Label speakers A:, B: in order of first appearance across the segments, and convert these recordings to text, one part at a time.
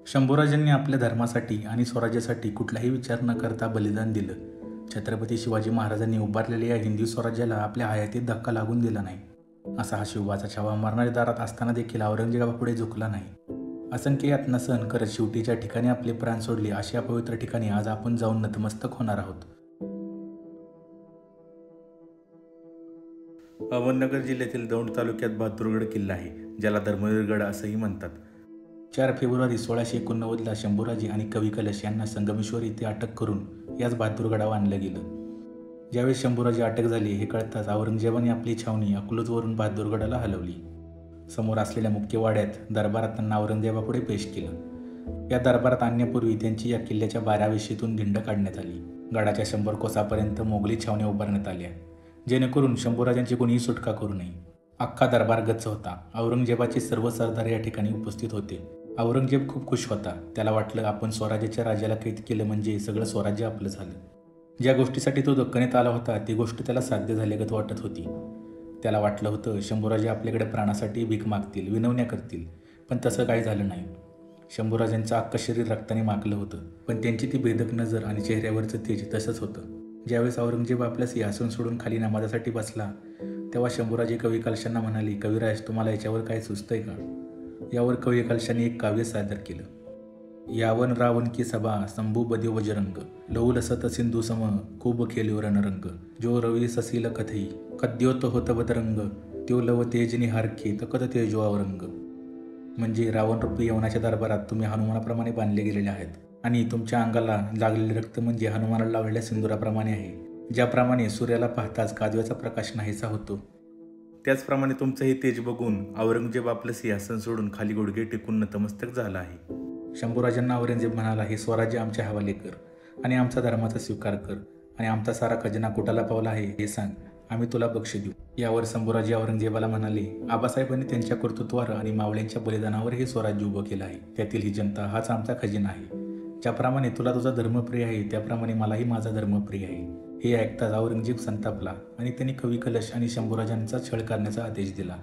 A: शंभूराजांनी आपल्या धर्मासाठी आणि स्वराज्यासाठी कुठलाही विचार न करता बलिदान दिलं. छत्रपती शिवाजी महाराजांनी उभारलेल्या या हिंदवी स्वराज्याला आपल्या हयातीत धक्का लागून दिला नाही. असा हा शिवबाचा छावा मरणाच्या दारात असताना देखील औरंगजेबापुढे झुकला नाही. असंख्य यातना सहन करत शेवटी ज्या ठिकाणी आपले प्राण सोडले अशा पवित्र ठिकाणी आज आपण जाऊन नतमस्तक होणार आहोत. अहमदनगर जिल्ह्यातील दौंड तालुक्यात बहादूरगड किल्ला आहे, ज्याला धर्मवीरगड असंही म्हणतात. 4 फेब्रुवारी 1689ला शंभूराजे आणि कवी कलश यांना संगमेश्वर येथे अटक करून याच बहादूरगडावर आणलं गेलं. ज्यावेळी शंभूराजे अटक झाले हे कळताच औरंगजेबाने आपली छावणी अकलूजवरून बहादूरगडाला हलवली. समोर असलेल्या मुख्य वाड्यात दरबारात त्यांना औरंगजेबापुढे पेश केलं. या दरबारात आणण्यापूर्वी त्यांची या किल्ल्याच्या 12 वेशीतून धिंड काढण्यात आली. गडाच्या 100 कोसापर्यंत मोगली छावण्या उभारण्यात आल्या, जेणेकरून शंभूराजांची कोणीही सुटका करू नये. अख्खा दरबार गच्च होता. औरंगजेबाचे सर्व सरदार या ठिकाणी उपस्थित होते. औरंगजेब खूप खुश होता. त्याला वाटलं आपण स्वराज्याच्या राजाला कैद केलं म्हणजे सगळं स्वराज्य आपलं झालं. ज्या गोष्टीसाठी तो दक्कनेत आला होता ती गोष्ट त्याला साध्य झाल्यागत वाटत होती. त्याला वाटलं होतं शंभूराजे आपल्याकडे प्राणासाठी भीक मागतील, विनवण्या करतील, पण तसं काही झालं नाही. शंभूराजांचं अख्खं शरीर रक्ताने माखलं होतं, पण त्यांची ती भेदक नजर आणि चेहऱ्यावरचं तेज तसंच होतं. ज्यावेळेस औरंगजेब आपलं सिंहासन सोडून खाली नमाजासाठी बसला तेव्हा शंभूराजे कवी कलशांना म्हणाले, कविराज तुम्हाला याच्यावर काय सुचतंय का? यावर कवी कलशांनी एक काव्य सादर केलं. यावन रावण की सभा संभू बदेव बजरंग लौल सत सिंधू सम खूब खेल्यो रणरंग जो रवी ससील कथई कद्योत होत बदरंग त्यो लव तेजनी हारखे तकत तेजो औरंग. म्हणजे रावण रूपी यवनाच्या दरबारात तुम्ही हनुमानाप्रमाणे बांधले गेलेले आहेत आणि तुमच्या अंगाला लागलेले रक्त म्हणजे हनुमानाला लावलेल्या सिंदुराप्रमाणे आहे. ज्याप्रमाणे सूर्याला पाहताच काजव्याचा प्रकाश नाहीसा होतो, त्याचप्रमाणे तुमचं हे तेज बघून औरंगजेब आपलं सिंहासन सोडून खाली गुडघे टेकून नतमस्तक झाला आहे. शंभूराजांना औरंगजेब म्हणाला, हे स्वराज्य आमच्या हवाले कर आणि आमचा धर्माचा स्वीकार कर आणि आमचा सारा खजिना कुठाला पावला आहे हे सांग, आम्ही तुला बक्ष देऊ. यावर शंभूराजे औरंगजेबाला म्हणाले, आबासाहेबांनी त्यांच्या कर्तृत्वावर आणि मावळ्यांच्या बलिदानावर हे स्वराज्य उभं केलं आहे. त्यातील ही जनता हाच आमचा खजिना आहे. ज्याप्रमाणे तुला तुझा धर्म प्रिय आहे त्याप्रमाणे मलाही माझा धर्म प्रिय आहे. हे ऐकताच औरंगजेब संतापला आणि त्यांनी कवी कलश आणि शंभूराजांचा छळ करण्याचा आदेश दिला.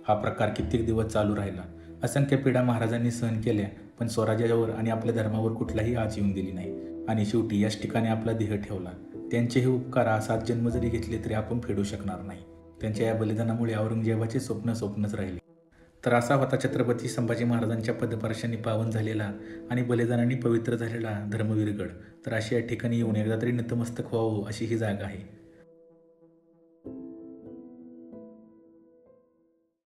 A: हा प्रकार कित्येक दिवस चालू राहिला. असंख्य पिढ्या महाराजांनी सहन केल्या, पण स्वराज्यावर आणि आपल्या धर्मावर कुठलाही आच येऊन दिली नाही. आणि शेवटी याच ठिकाणी आपला देह ठेवला. त्यांचे हे उपकार 7 जन्म जरी घेतले तरी आपण फेडू शकणार नाही. त्यांच्या या बलिदानामुळे औरंगजेबाचे स्वप्नच राहिले. तर असा होता छत्रपती संभाजी महाराजांच्या पदस्पर्शांनी पावन झालेला आणि बलिदानाने पवित्र झालेला धर्मवीरगड. तर अशा या ठिकाणी येऊन एकदा तरी नतमस्तक व्हावं अशी ही जागा आहे.